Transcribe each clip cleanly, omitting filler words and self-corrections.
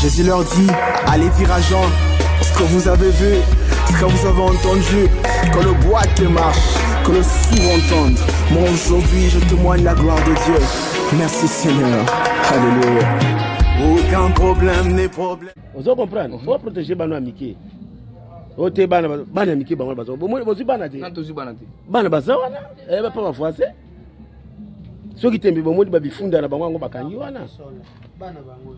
Jésus leur dit, allez dire à Jean ce que vous avez vu, ce que vous avez entendu, que le boîtier marche, que le sourd entende. Moi aujourd'hui je témoigne la gloire de Dieu. Merci Seigneur. Alléluia. Aucun problème n'est problème. Vous comprenez? Faut protéger bano amiki. Ote bana amiki bango bazo. Bozi bana te. Nantozi bana te. Bana bazo wana. Ba pa bafuase. Soki tembi bomodi babifunda na bango bakangi wana. Bana bango.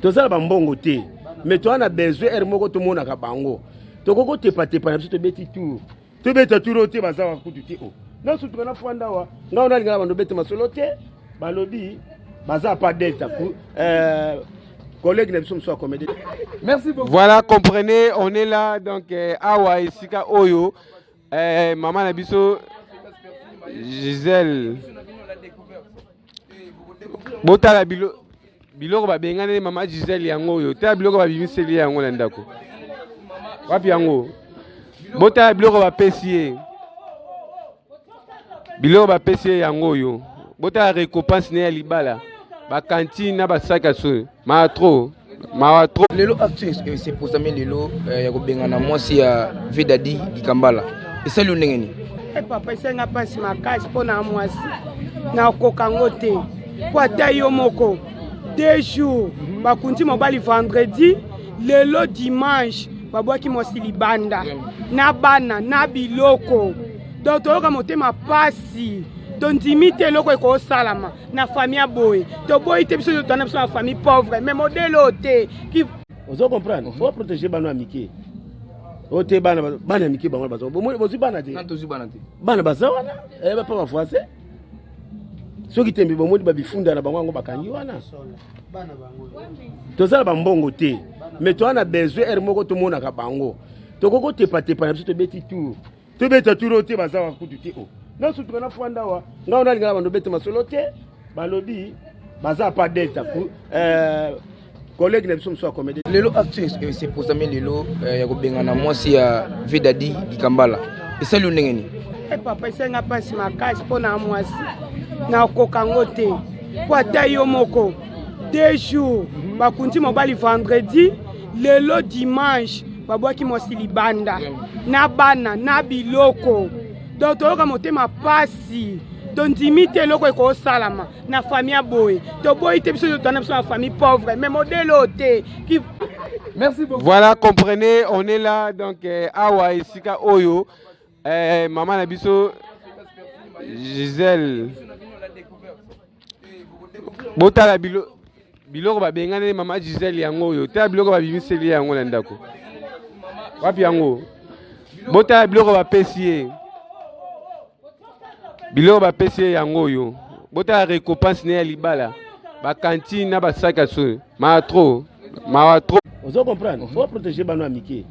Tozala bambongo te. Mais toi on a besoin er moko to mona ka bango. Tokoko tepa na biso to beti tour. To beta tour ote baza kutu te o. Na so tukana fwanda wa. Nga ona linga bando beti masolo te. Balobi baza pas delta pour collègue ne sommes soit comédie. Merci beaucoup. Voilà, comprenez, on est là donc awa isika oyo maman Nabiso Gisèle botala biloko ba bengane maman Gisèle yango oyo ta biloko ba bimiseli yango na ndako wapi yango botala biloko ba pesier biloko ba pesier yango oyo botala récompense ne ya libala ba cantine na ba saka so ma trop lelo actu c'est pour ça mais lelo ya kobengana mwasi ya Vedadi Dikambala esali ndengeni Papa isenga pasi makasi pona mwasi na kokango te po ata yo moko 2 jours bakunti mobali vendredi lelo dimanche babwaki mwasi libanda na bana na biloko donc toyoka motema pasi tondimite loko eko salama na famille boye to boy te biso to na biso na famille pauvre mais modèle oté qui vous comprenez? Faut protéger bano amiki. Ote bana amiki bango bazo. Bozi bana te. Nantozi bana te. Bana bazo wana. Ba pa bafuase. Soki tembi bomodi babifunda na bango bakangi wana. bana bango. Tozala bambongo te. Mais toi on a besoin er moko to mona ka bango. Tokoko tepa na biso to beti tour. To beta tour ote baza kutu te o. Non surtout kana fwanda wa nga ona linga bando bete masolo te balobi baza pas delta pour collègue ne sommes soit comédie. Lelo actu c'est pour ça mais lelo ya kobengana mwasi ya Vedadi Dikambala esali ndengeni Papa isenga pasi makasi pona mwasi na kokango te po ata yo moko 2 jours bakunti mobali vendredi lelo dimanche babwaki mwasi libanda na bana na biloko donc toyoka motema pasi tondimite loko eko salama na famille boye to boy te biso to na biso na famille pauvre mais modèle oté qui. Merci beaucoup. Voilà, comprenez, on est là donc awa isika oyo maman Nabiso Gisèle botala biloko ba bengane maman Gisèle yango oyo ta biloko ba bimiseli yango na ndako wapi yango botala biloko ba pesier biloko ba pesier yango oyo botala récompense ne ya libala ba cantine na ba saka so ma trop. Vous comprenez? Faut protéger bano amiki.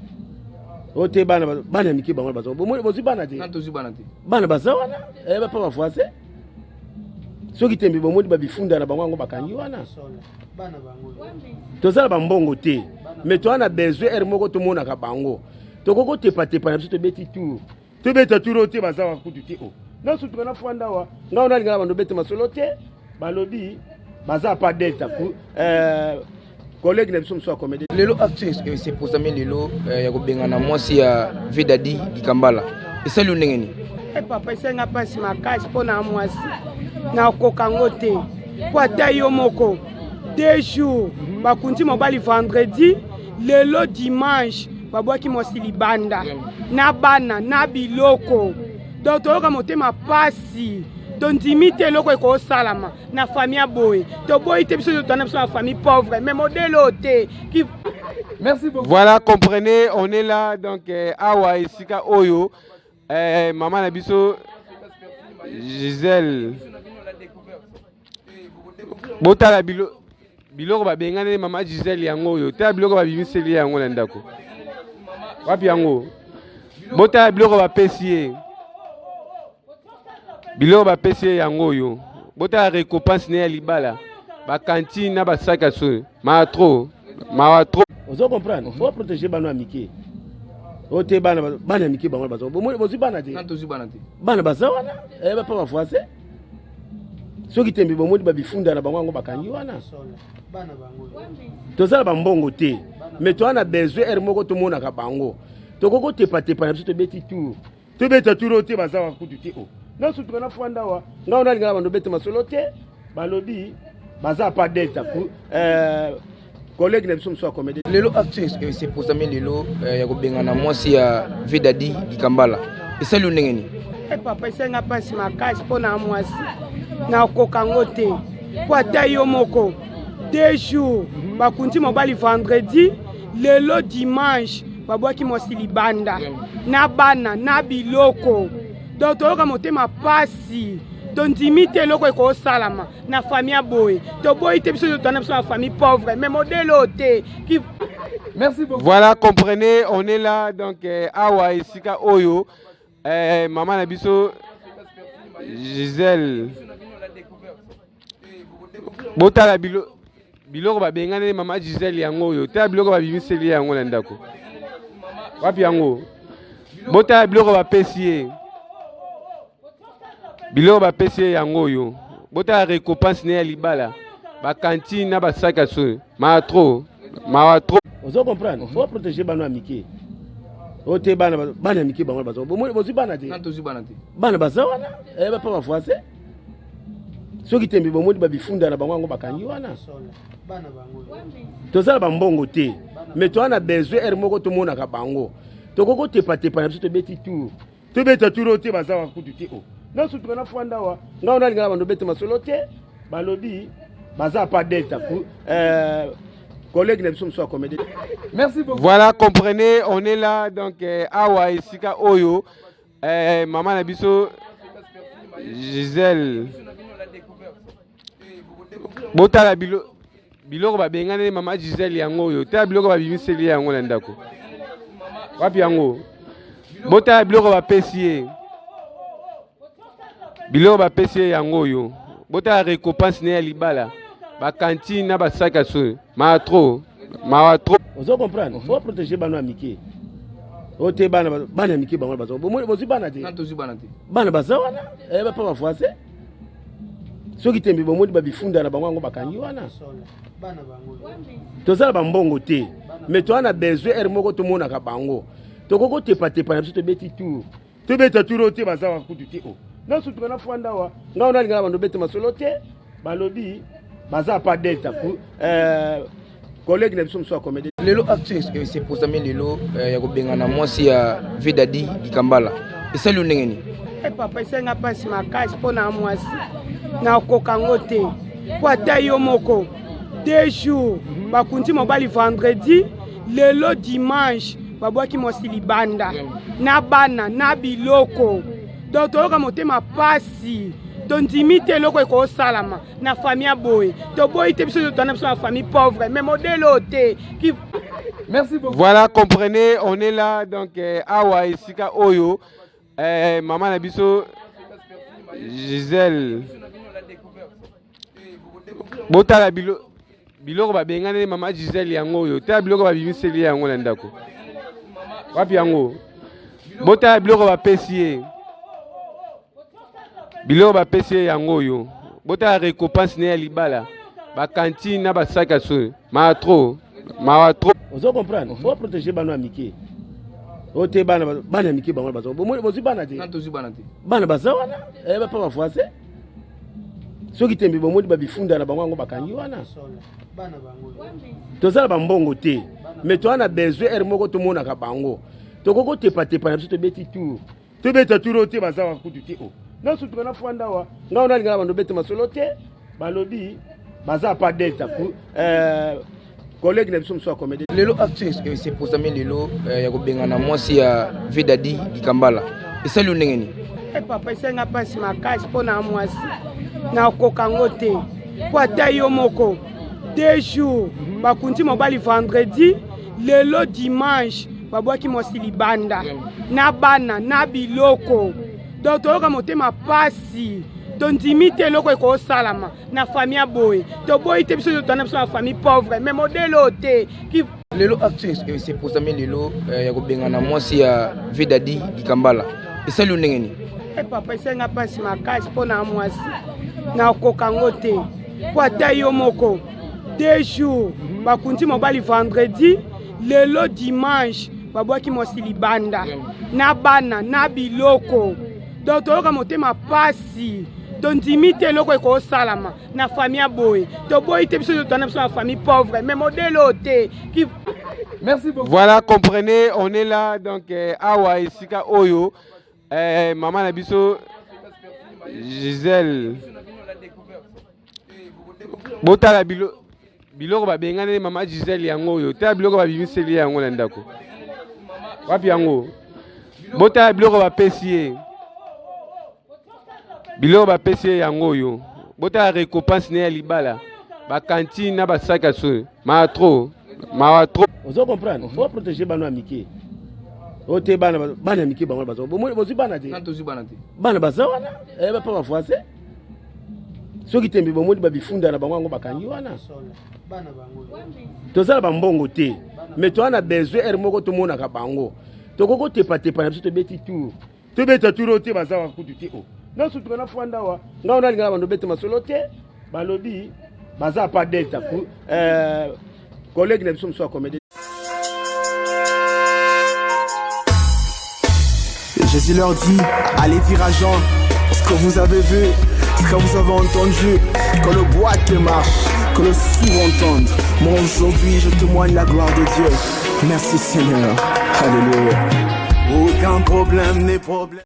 Ote bana amiki bango bazo. Bozi bana te. Nantozi bana te. Bana bazo wana. Ba pa bafuase. Soki tembi bomodi babifunda na bango bakangi wana. Bana bango. Tozala bambongo te. Mais toi on a besoin er moko to mona ka bango. Tokoko tepa na biso to beti tour. To beta tour ote baza kutu te o. Non surtout kana fwanda wa nga ona linga bando bete masolo te balobi baza pas delta pour collègue ne sommes soit comédie. Lelo actu c'est pour ça mais lelo ya kobengana mwasi ya Vedadi Dikambala esali ndengeni Papa isenga pasi makasi pona mwasi na kokango te po ata yo moko 2 jours bakunti mobali vendredi lelo dimanche babwaki mwasi libanda na bana na biloko donc toyoka motema pasi tondimite loko eko salama na famille boye to boy te biso to na biso na famille pauvre mais modèle oté qui. Merci beaucoup. Voilà, comprenez, on est là donc awa isika oyo maman Nabiso Gisèle botala biloko ba bengane maman Gisèle yango oyo ta biloko ba bimiseli yango na ndako wapi yango botala biloko ba pesier biloko ba pesier yango oyo botala récompense ne ya libala ba cantine na ba saka so ma trop. Vous comprenez? Faut protéger bano amiki. Ote bana amiki bango bazo. Bozi bana te. Nantozi bana te. Bana bazo wana. Ba pa bafuase. soki tembe bomoni babifunda na bango yango bakangi wana tozala bambongo te mais toana besoin er moko tomonaka bango tokoko tepatepa na biso tobeti tour tobeta tour te baza kutu te o nyonso tukana fwanda wa ngao nalingala bando bete masolo te balobi baza pas deta collègue na biso mso comédie lelo acte c'est posami lelo ya kobengana mwasi ya Vidadi Dikambala esali ndenge ni papa esenga pasi makasi mpona mwasi nakoka ngo te po ata yo moko 2 jours bakundi mobali vendredi lelo dimanche babwaki mwasi libanda na bana na biloko donc toyoka motema pasi tondimi te eloko ekosalama na famille ya boye toboyi te biso totana biso na famille pauvre mais modèle ote qui... Merci beaucoup. Voilà, comprenez, on est là donc awa esika oyo maman na biso Gisèle botala biloko babengane mama Gisèle yango oyo ta biloko babimiseli yango na ndako wapi yango botala biloko bapesi ye biloko bapesi ye yango oyo botala récompense ne ya libala bakantine na basaka so ma trop ozo comprendre faut protéger bano amiki ote bana amiki bango bazo bozi bana te nantozi bana te bana baza wana ba pa bafuase soki tembe bomoni babifunda na bango yango bakangi wana bana bango tozala bambongo te mais toana besoin er moko tomonaka bango tokoko tepatepa na biso tobeti tour tobeta tour te baza kutu te o nyonso tukana fwanda wa ngao nalingala bando bete masolo te balobi baza pas deta collègue na biso mso comédie. Merci beaucoup. Voilà, comprenez, on est là donc awa esika oyo maman na biso Gisèle botala biloko babengane mama Gisèle yango oyo ta biloko babimiseli yango na ndako wapi yango botala biloko bapesi ye biloko bapesi ye yango oyo botala récompense ne ya libala bakantine na basaka so ma trop ozo comprendre faut protéger bano amiki ote bana amiki bango bazo bozi bana te nantozi bana te bana baza wana ba pa bafuase soki tembe bomoni babifunda na bango yango bakangi wana bana bango tozala bambongo te mais toana besoin er moko tomonaka bango tokoko tepatepa na biso tobeti tour tobeta tour te baza kutu te o nyonso tukana fwanda wa ngao nalingala bando bete masolo te balobi baza pas deta collègue na biso mso comédie lelo acte c'est posami lelo ya kobengana mwasi ya Vidadi Dikambala esali ndenge ni papa esenga pasi makasi mpona mwasi nakoka ngo te po ata yo moko 2 jours bakundi mobali vendredi lelo dimanche babwaki mwasi libanda na bana na biloko donc toyoka motema pasi tondimi te eloko ekosalama na famille ya boye toboyi te biso totana biso na famille pauvre mais modèle ote qui... Merci beaucoup. Voilà, comprenez, on est là donc awa esika oyo maman na biso Gisèle botala biloko babengane mama Gisèle yango oyo ta biloko babimiseli yango na ndako wapi yango botala biloko bapesi ye biloko bapesi ye yango oyo botala récompense ne ya libala bakantine na basaka so ma trop ozo comprendre faut protéger bano amiki ote bana amiki bango bazo bozi bana te nantozi bana te bana baza wana ba pa bafuase soki tembe bomoni babifunda na bango yango bakangi wana bana bango tozala bambongo te mais toana besoin er moko tomonaka bango tokoko tepatepa na biso tobeti tour tobeta tour te baza kutu te o nyonso tukana fwanda wa ngao nalingala bando bete masolo te balobi baza pas deta collègue na biso mso comédie lelo acte c'est posami lelo ya kobengana mwasi ya Vidadi Dikambala esali ndenge ni papa esenga pasi makasi mpona mwasi nakoka ngo te po ata yo moko 2 jours bakundi mobali vendredi lelo dimanche babwaki mwasi libanda na bana na biloko donc toyoka motema pasi tondimi te eloko ekosalama na famille ya boye toboyi te biso totana biso na famille pauvre mais modèle ote qui... lelo acte c'est posami lelo ya kobengana mwasi ya Vidadi Dikambala esali ndenge ni papa esenga mpasi makasi mpo na mwasi nakoka yango te po ata yo moko 2 jours bakundi mobali vendredi lelo dimanche babwaki mwasi libanda na bana na biloko donc toyoka motema pasi tondimi te eloko ekosalama na famille ya boye toboyi te biso totwana biso na famille pauvre mais modèle oyo te. Merci beaucoup. Voilà, comprenez, on est là donc awa esika oyo maman na biso Gisèle botala biloko babengana maman Gisèle yango oyo tala biloko babimiseli yango na ndako wapi yango botala biloko bapesi ye biloko bapesi ye yango oyo botala récompense ne ya libala bakantine na basaka so mawa trop. Vous comprenez? Il faut protéger les amitiés. Vous avez des amitiés. Vous avez des amitiés. Pas français. Ceux qui t'aiment, vous avez des funda na bango bakangi wana. To ça ba mbongo te. Mais toi on a besoin ermoko to mona ka bango. To koko te patepa na biso to beti tour. To beta tour te baza kutu te o. Non surtout na fanda wa. Nga ona linga bando beti masolo te. Balobi baza pas delta. Collègue ne sont soit comédien. Jésus leur dit, allez dire à Jean ce que vous avez vu, ce que vous avez entendu, que le boîte marche, que le sourd entende. Moi aujourd'hui je témoigne la gloire de Dieu. Merci Seigneur. Alléluia. Aucun problème n'est problème.